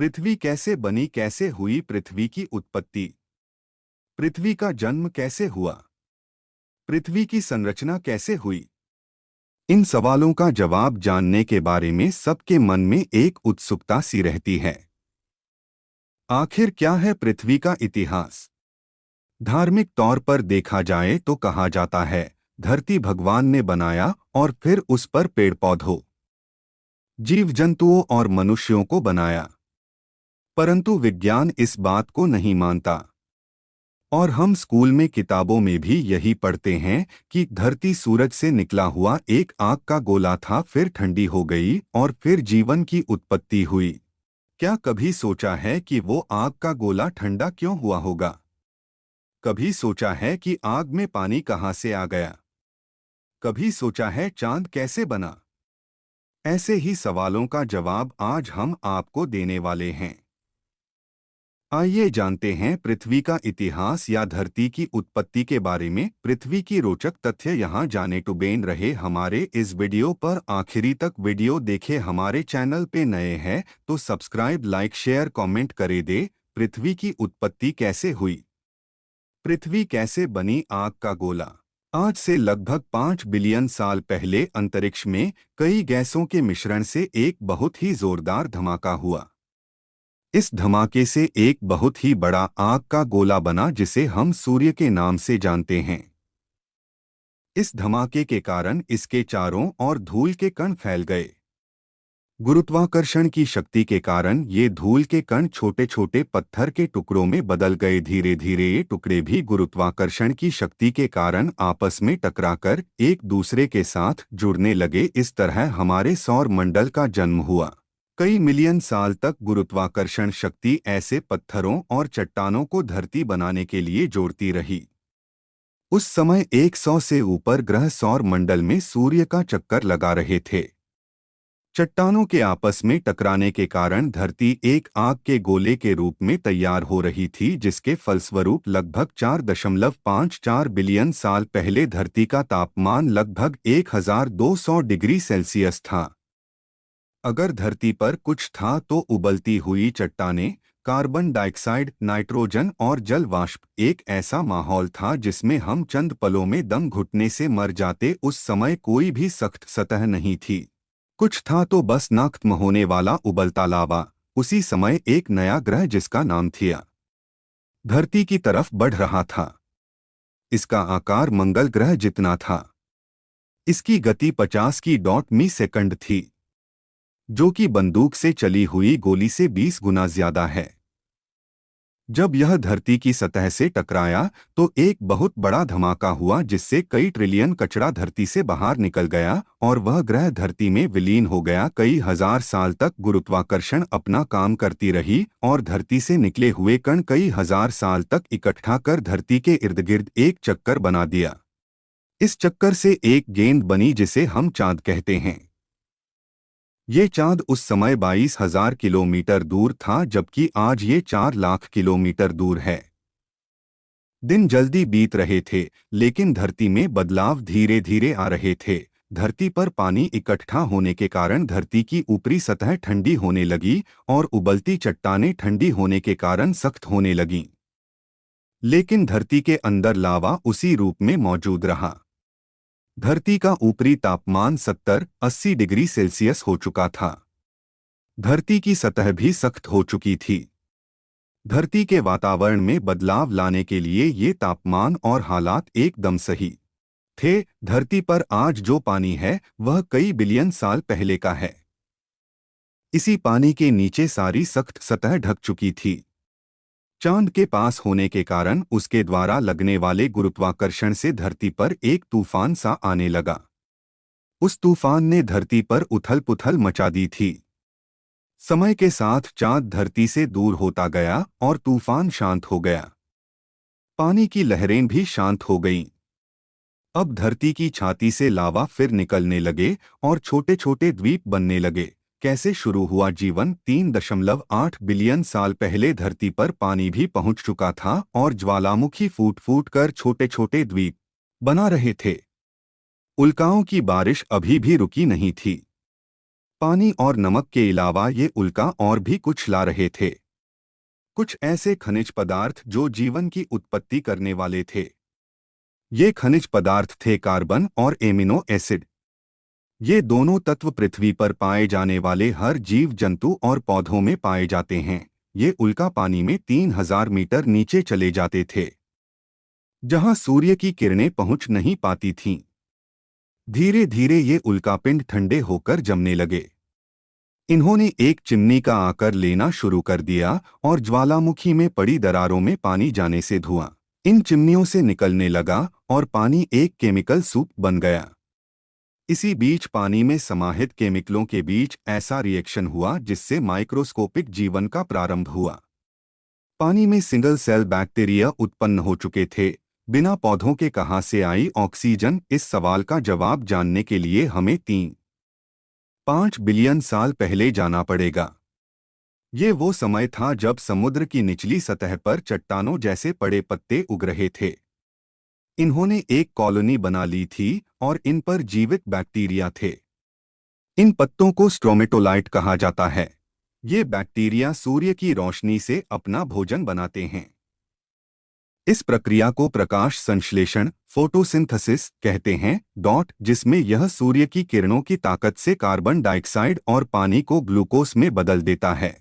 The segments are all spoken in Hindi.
पृथ्वी कैसे बनी, कैसे हुई पृथ्वी की उत्पत्ति? पृथ्वी का जन्म कैसे हुआ? पृथ्वी की संरचना कैसे हुई? इन सवालों का जवाब जानने के बारे में सबके मन में एक उत्सुकता सी रहती है। आखिर क्या है पृथ्वी का इतिहास? धार्मिक तौर पर देखा जाए तो कहा जाता है, धरती भगवान ने बनाया और फिर उस पर पेड़ पौधों, जीव जंतुओं और मनुष्यों को बनाया। परंतु विज्ञान इस बात को नहीं मानता। और हम स्कूल में किताबों में भी यही पढ़ते हैं कि धरती सूरज से निकला हुआ एक आग का गोला था, फिर ठंडी हो गई और फिर जीवन की उत्पत्ति हुई। क्या कभी सोचा है कि वो आग का गोला ठंडा क्यों हुआ होगा? कभी सोचा है कि आग में पानी कहाँ से आ गया? कभी सोचा है चांद कैसे बना? ऐसे ही सवालों का जवाब आज हम आपको देने वाले हैं। आइए जानते हैं पृथ्वी का इतिहास या धरती की उत्पत्ति के बारे में। पृथ्वी की रोचक तथ्य यहाँ जाने टू बेन रहे हमारे इस वीडियो पर आखिरी तक वीडियो देखे। हमारे चैनल पे नए हैं तो सब्सक्राइब, लाइक, शेयर, कमेंट करे दे। पृथ्वी की उत्पत्ति कैसे हुई? पृथ्वी कैसे बनी? आग का गोला। आज से लगभग 5 बिलियन साल पहले अंतरिक्ष में कई गैसों के मिश्रण से एक बहुत ही जोरदार धमाका हुआ। इस धमाके से एक बहुत ही बड़ा आग का गोला बना जिसे हम सूर्य के नाम से जानते हैं। इस धमाके के कारण इसके चारों ओर धूल के कण फैल गए। गुरुत्वाकर्षण की शक्ति के कारण ये धूल के कण छोटे छोटे पत्थर के टुकड़ों में बदल गए। धीरे धीरे ये टुकड़े भी गुरुत्वाकर्षण की शक्ति के कारण आपस में टकराकर एक दूसरे के साथ जुड़ने लगे। इस तरह हमारे सौर मंडल का जन्म हुआ। कई मिलियन साल तक गुरुत्वाकर्षण शक्ति ऐसे पत्थरों और चट्टानों को धरती बनाने के लिए जोड़ती रही। उस समय 100 से ऊपर ग्रह सौर मंडल में सूर्य का चक्कर लगा रहे थे। चट्टानों के आपस में टकराने के कारण धरती एक आग के गोले के रूप में तैयार हो रही थी, जिसके फलस्वरूप लगभग 4.54 बिलियन साल पहले धरती का तापमान लगभग 1200 डिग्री सेल्सियस था। अगर धरती पर कुछ था तो उबलती हुई चट्टानें, कार्बन डाइऑक्साइड, नाइट्रोजन और जल वाष्प। एक ऐसा माहौल था जिसमें हम चंद पलों में दम घुटने से मर जाते। उस समय कोई भी सख्त सतह नहीं थी। कुछ था तो बस ना खत्म होने वाला उबलता लावा। उसी समय एक नया ग्रह जिसका नाम थिया धरती की तरफ बढ़ रहा था। इसका आकार मंगल ग्रह जितना था। इसकी गति 50 की डॉट मी सेकंड थी, जो कि बंदूक से चली हुई गोली से 20 गुना ज्यादा है। जब यह धरती की सतह से टकराया तो एक बहुत बड़ा धमाका हुआ, जिससे कई ट्रिलियन कचरा धरती से बाहर निकल गया और वह ग्रह धरती में विलीन हो गया। कई हजार साल तक गुरुत्वाकर्षण अपना काम करती रही और धरती से निकले हुए कण कई हजार साल तक इकट्ठा कर धरती के इर्द गिर्द एक चक्कर बना दिया। इस चक्कर से एक गेंद बनी जिसे हम चांद कहते हैं। ये चांद उस समय 22,000 किलोमीटर दूर था, जबकि आज ये 4 लाख किलोमीटर दूर है। दिन जल्दी बीत रहे थे, लेकिन धरती में बदलाव धीरे धीरे आ रहे थे। धरती पर पानी इकट्ठा होने के कारण धरती की ऊपरी सतह ठंडी होने लगी और उबलती चट्टानें ठंडी होने के कारण सख्त होने लगीं। लेकिन धरती के अंदर लावा उसी रूप में मौजूद रहा। धरती का ऊपरी तापमान 70-80 डिग्री सेल्सियस हो चुका था। धरती की सतह भी सख्त हो चुकी थी। धरती के वातावरण में बदलाव लाने के लिए ये तापमान और हालात एकदम सही थे। धरती पर आज जो पानी है वह कई बिलियन साल पहले का है। इसी पानी के नीचे सारी सख्त सतह ढक चुकी थी। चांद के पास होने के कारण उसके द्वारा लगने वाले गुरुत्वाकर्षण से धरती पर एक तूफान सा आने लगा। उस तूफान ने धरती पर उथल पुथल मचा दी थी। समय के साथ चांद धरती से दूर होता गया और तूफान शांत हो गया। पानी की लहरें भी शांत हो गईं। अब धरती की छाती से लावा फिर निकलने लगे और छोटे छोटे द्वीप बनने लगे। कैसे शुरू हुआ जीवन? 3.8 बिलियन साल पहले धरती पर पानी भी पहुंच चुका था और ज्वालामुखी फूट फूट कर छोटे छोटे द्वीप बना रहे थे। उल्काओं की बारिश अभी भी रुकी नहीं थी। पानी और नमक के अलावा ये उल्का और भी कुछ ला रहे थे। कुछ ऐसे खनिज पदार्थ जो जीवन की उत्पत्ति करने वाले थे। ये खनिज पदार्थ थे कार्बन और एमिनो एसिड। ये दोनों तत्व पृथ्वी पर पाए जाने वाले हर जीव जंतु और पौधों में पाए जाते हैं। ये उल्का पानी में 3000 मीटर नीचे चले जाते थे, जहां सूर्य की किरणें पहुंच नहीं पाती थीं। धीरे धीरे ये उल्कापिंड ठंडे होकर जमने लगे। इन्होंने एक चिमनी का आकार लेना शुरू कर दिया और ज्वालामुखी में पड़ी दरारों में पानी जाने से धुआं इन चिमनियों से निकलने लगा और पानी एक केमिकल सूप बन गया। इसी बीच पानी में समाहित केमिकलों के बीच ऐसा रिएक्शन हुआ जिससे माइक्रोस्कोपिक जीवन का प्रारंभ हुआ। पानी में सिंगल सेल बैक्टीरिया उत्पन्न हो चुके थे। बिना पौधों के कहां से आई ऑक्सीजन? इस सवाल का जवाब जानने के लिए हमें 3-5 बिलियन साल पहले जाना पड़ेगा। ये वो समय था जब समुद्र की निचली सतह पर चट्टानों जैसे बड़े पत्ते उग रहे थे। इन्होंने एक कॉलोनी बना ली थी और इन पर जीवित बैक्टीरिया थे। इन पत्तों को स्ट्रोमेटोलाइट कहा जाता है। ये बैक्टीरिया सूर्य की रोशनी से अपना भोजन बनाते हैं। इस प्रक्रिया को प्रकाश संश्लेषण फोटोसिंथेसिस कहते हैं। जिसमें यह सूर्य की किरणों की ताकत से कार्बन डाइऑक्साइड और पानी को ग्लूकोज में बदल देता है,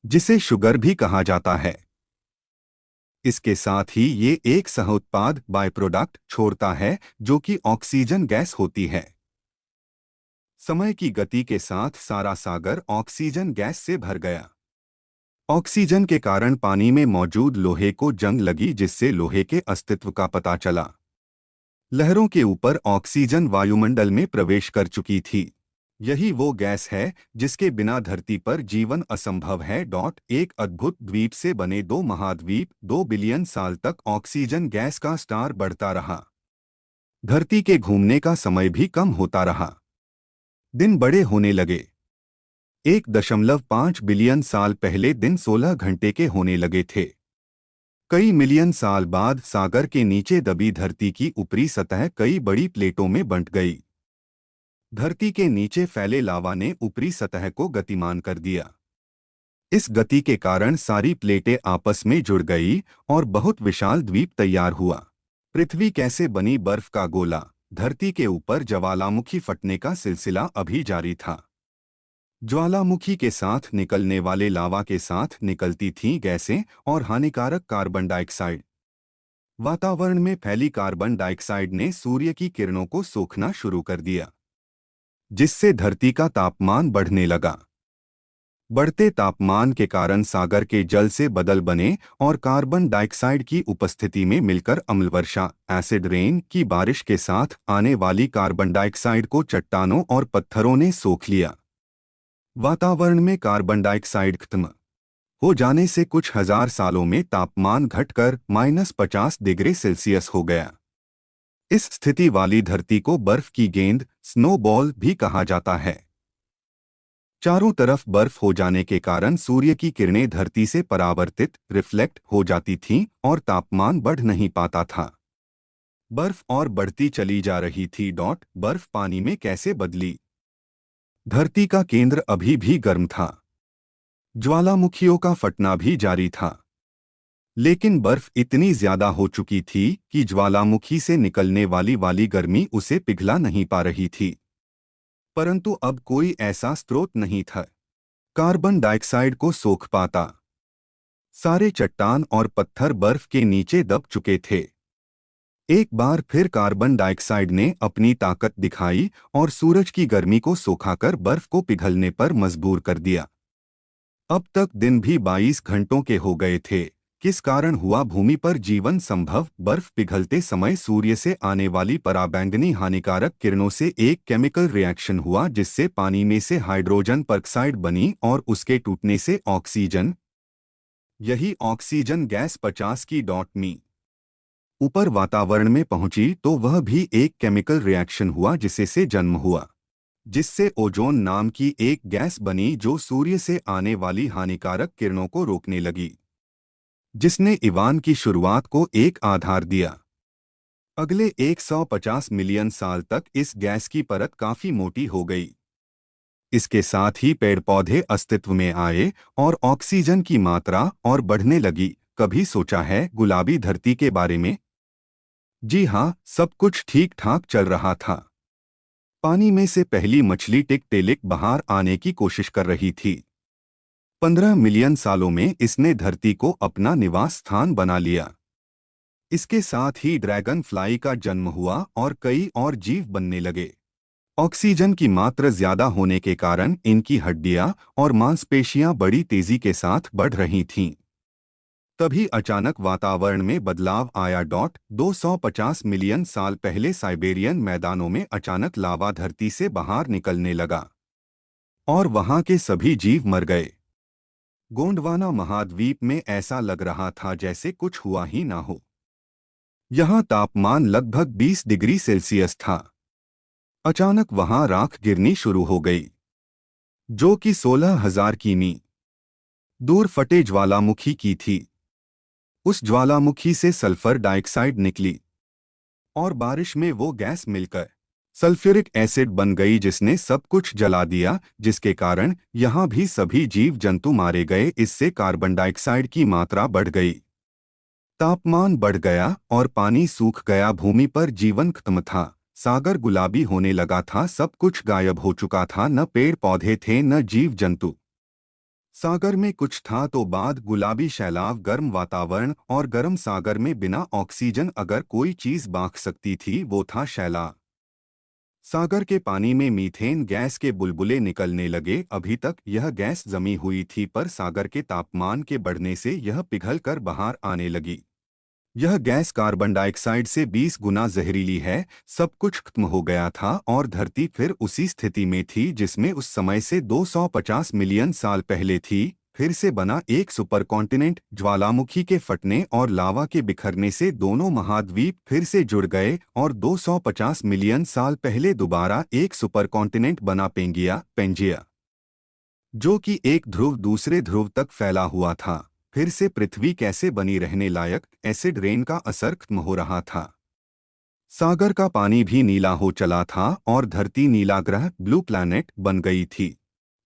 जिसे शुगर भी कहा जाता है। इसके साथ ही ये एक सह-उत्पाद बाय प्रोडक्ट छोड़ता है जो कि ऑक्सीजन गैस होती है। समय की गति के साथ सारा सागर ऑक्सीजन गैस से भर गया। ऑक्सीजन के कारण पानी में मौजूद लोहे को जंग लगी, जिससे लोहे के अस्तित्व का पता चला। लहरों के ऊपर ऑक्सीजन वायुमंडल में प्रवेश कर चुकी थी। यही वो गैस है जिसके बिना धरती पर जीवन असंभव है। एक अद्भुत द्वीप से बने 2 महाद्वीप 2 बिलियन साल तक ऑक्सीजन गैस का स्टार बढ़ता रहा। धरती के घूमने का समय भी कम होता रहा। दिन बड़े होने लगे। 1.5 बिलियन साल पहले दिन 16 घंटे के होने लगे थे। कई मिलियन साल बाद सागर के नीचे दबी धरती की ऊपरी सतह कई बड़ी प्लेटों में बंट गई। धरती के नीचे फैले लावा ने ऊपरी सतह को गतिमान कर दिया। इस गति के कारण सारी प्लेटें आपस में जुड़ गई और बहुत विशाल द्वीप तैयार हुआ। पृथ्वी कैसे बनी? बर्फ का गोला। धरती के ऊपर ज्वालामुखी फटने का सिलसिला अभी जारी था। ज्वालामुखी के साथ निकलने वाले लावा के साथ निकलती थीं गैसें और हानिकारक कार्बन डाइऑक्साइड। वातावरण में फैली कार्बन डाइऑक्साइड ने सूर्य की किरणों को सोखना शुरू कर दिया, जिससे धरती का तापमान बढ़ने लगा। बढ़ते तापमान के कारण सागर के जल से बदल बने और कार्बन डाइऑक्साइड की उपस्थिति में मिलकर अम्लवर्षा एसिड रेन की बारिश के साथ आने वाली कार्बन डाइऑक्साइड को चट्टानों और पत्थरों ने सोख लिया। वातावरण में कार्बन डाइऑक्साइड खत्म हो जाने से कुछ हजार सालों में तापमान घटकर -50 डिग्री सेल्सियस हो गया। इस स्थिति वाली धरती को बर्फ की गेंद स्नोबॉल भी कहा जाता है। चारों तरफ बर्फ हो जाने के कारण सूर्य की किरणें धरती से परावर्तित रिफ्लेक्ट हो जाती थीं और तापमान बढ़ नहीं पाता था। बर्फ और बढ़ती चली जा रही थी। बर्फ पानी में कैसे बदली? धरती का केंद्र अभी भी गर्म था। ज्वालामुखियों का फटना भी जारी था। लेकिन बर्फ इतनी ज्यादा हो चुकी थी कि ज्वालामुखी से निकलने वाली गर्मी उसे पिघला नहीं पा रही थी। परंतु अब कोई ऐसा स्रोत नहीं था कार्बन डाइऑक्साइड को सोख पाता। सारे चट्टान और पत्थर बर्फ के नीचे दब चुके थे। एक बार फिर कार्बन डाइऑक्साइड ने अपनी ताकत दिखाई और सूरज की गर्मी को सोखाकर बर्फ को पिघलने पर मजबूर कर दिया। अब तक दिन भी 22 घंटों के हो गए थे। किस कारण हुआ भूमि पर जीवन संभव? बर्फ पिघलते समय सूर्य से आने वाली पराबैंगनी हानिकारक किरणों से एक केमिकल रिएक्शन हुआ, जिससे पानी में से हाइड्रोजन परऑक्साइड बनी और उसके टूटने से ऑक्सीजन, यही ऑक्सीजन गैस 50 की .मी ऊपर वातावरण में पहुंची तो वह भी एक केमिकल रिएक्शन हुआ जिससे से जन्म हुआ, जिससे ओजोन नाम की एक गैस बनी जो सूर्य से आने वाली हानिकारक किरणों को रोकने लगी, जिसने इवान की शुरुआत को एक आधार दिया। अगले 150 मिलियन साल तक इस गैस की परत काफी मोटी हो गई। इसके साथ ही पेड़ पौधे अस्तित्व में आए और ऑक्सीजन की मात्रा और बढ़ने लगी। कभी सोचा है गुलाबी धरती के बारे में? जी हाँ, सब कुछ ठीक ठाक चल रहा था। पानी में से पहली मछली टिक टेलिक बाहर आने की कोशिश कर रही थी। 15 मिलियन सालों में इसने धरती को अपना निवास स्थान बना लिया। इसके साथ ही ड्रैगन फ्लाई का जन्म हुआ और कई और जीव बनने लगे। ऑक्सीजन की मात्रा ज्यादा होने के कारण इनकी हड्डियां और मांसपेशियां बड़ी तेजी के साथ बढ़ रही थीं। तभी अचानक वातावरण में बदलाव आया। 250 मिलियन साल पहले साइबेरियन मैदानों में अचानक लावा धरती से बाहर निकलने लगा और वहां के सभी जीव मर गए। गोंडवाना महाद्वीप में ऐसा लग रहा था जैसे कुछ हुआ ही ना हो। यहाँ तापमान लगभग 20 डिग्री सेल्सियस था। अचानक वहां राख गिरनी शुरू हो गई, जो कि 16,000 किमी दूर फटे ज्वालामुखी की थी। उस ज्वालामुखी से सल्फर डाइऑक्साइड निकली और बारिश में वो गैस मिलकर सल्फ्यूरिक एसिड बन गई, जिसने सब कुछ जला दिया, जिसके कारण यहाँ भी सभी जीव जंतु मारे गए। इससे कार्बन डाइऑक्साइड की मात्रा बढ़ गई, तापमान बढ़ गया और पानी सूख गया। भूमि पर जीवन खत्म था। सागर गुलाबी होने लगा था। सब कुछ गायब हो चुका था। न पेड़ पौधे थे, न जीव जंतु। सागर में कुछ था तो बाद गुलाबी सैलाब, गर्म वातावरण और गर्म सागर में बिना ऑक्सीजन अगर कोई चीज बाँख सकती थी वो था सैलाब। सागर के पानी में मीथेन गैस के बुलबुले निकलने लगे। अभी तक यह गैस जमी हुई थी, पर सागर के तापमान के बढ़ने से यह पिघल कर बाहर आने लगी। यह गैस कार्बन डाइऑक्साइड से 20 गुना जहरीली है। सब कुछ खत्म हो गया था और धरती फिर उसी स्थिति में थी जिसमें उस समय से 250 मिलियन साल पहले थी। फिर से बना एक सुपर कॉन्टिनेंट। ज्वालामुखी के फटने और लावा के बिखरने से दोनों महाद्वीप फिर से जुड़ गए और 250 मिलियन साल पहले दोबारा एक सुपर कॉन्टिनेंट बना पेंजिया, जो कि एक ध्रुव दूसरे ध्रुव तक फैला हुआ था। फिर से पृथ्वी कैसे बनी रहने लायक। एसिड रेन का असर खत्म हो रहा था। सागर का पानी भी नीला हो चला था और धरती नीला ग्रह, ब्लू प्लैनेट बन गई थी।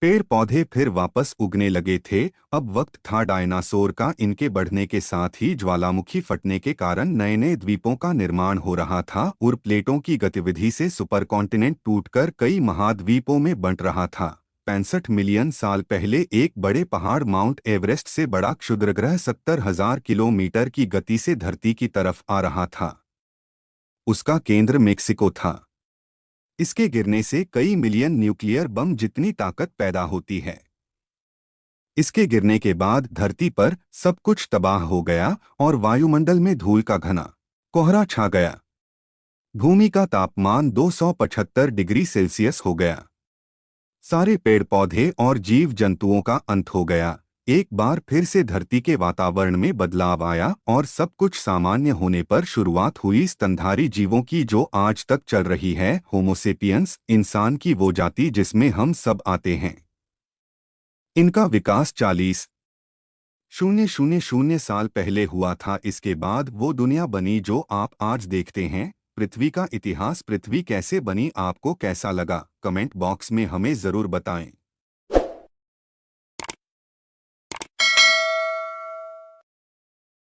पेड़ पौधे फिर वापस उगने लगे थे। अब वक्त था डायनासोर का। इनके बढ़ने के साथ ही ज्वालामुखी फटने के कारण नए नए द्वीपों का निर्माण हो रहा था और प्लेटों की गतिविधि से सुपर कॉन्टिनेंट टूटकर कई महाद्वीपों में बंट रहा था। 65 मिलियन साल पहले एक बड़े पहाड़ माउंट एवरेस्ट से बड़ा क्षुद्रग्रह 70,000 किलोमीटर की गति से धरती की तरफ आ रहा था। उसका केंद्र मेक्सिको था। इसके गिरने से कई मिलियन न्यूक्लियर बम जितनी ताकत पैदा होती है। इसके गिरने के बाद धरती पर सब कुछ तबाह हो गया और वायुमंडल में धूल का घना कोहरा छा गया। भूमि का तापमान 275 डिग्री सेल्सियस हो गया। सारे पेड़ पौधे और जीव जंतुओं का अंत हो गया। एक बार फिर से धरती के वातावरण में बदलाव आया और सब कुछ सामान्य होने पर शुरुआत हुई स्तनधारी जीवों की, जो आज तक चल रही है। होमोसेपियंस, इंसान की वो जाति जिसमें हम सब आते हैं। इनका विकास 40,000 साल पहले हुआ था। इसके बाद वो दुनिया बनी जो आप आज देखते हैं। पृथ्वी का इतिहास, पृथ्वी कैसे बनी, आपको कैसा लगा? कमेंट बॉक्स में हमें ज़रूर बताएं।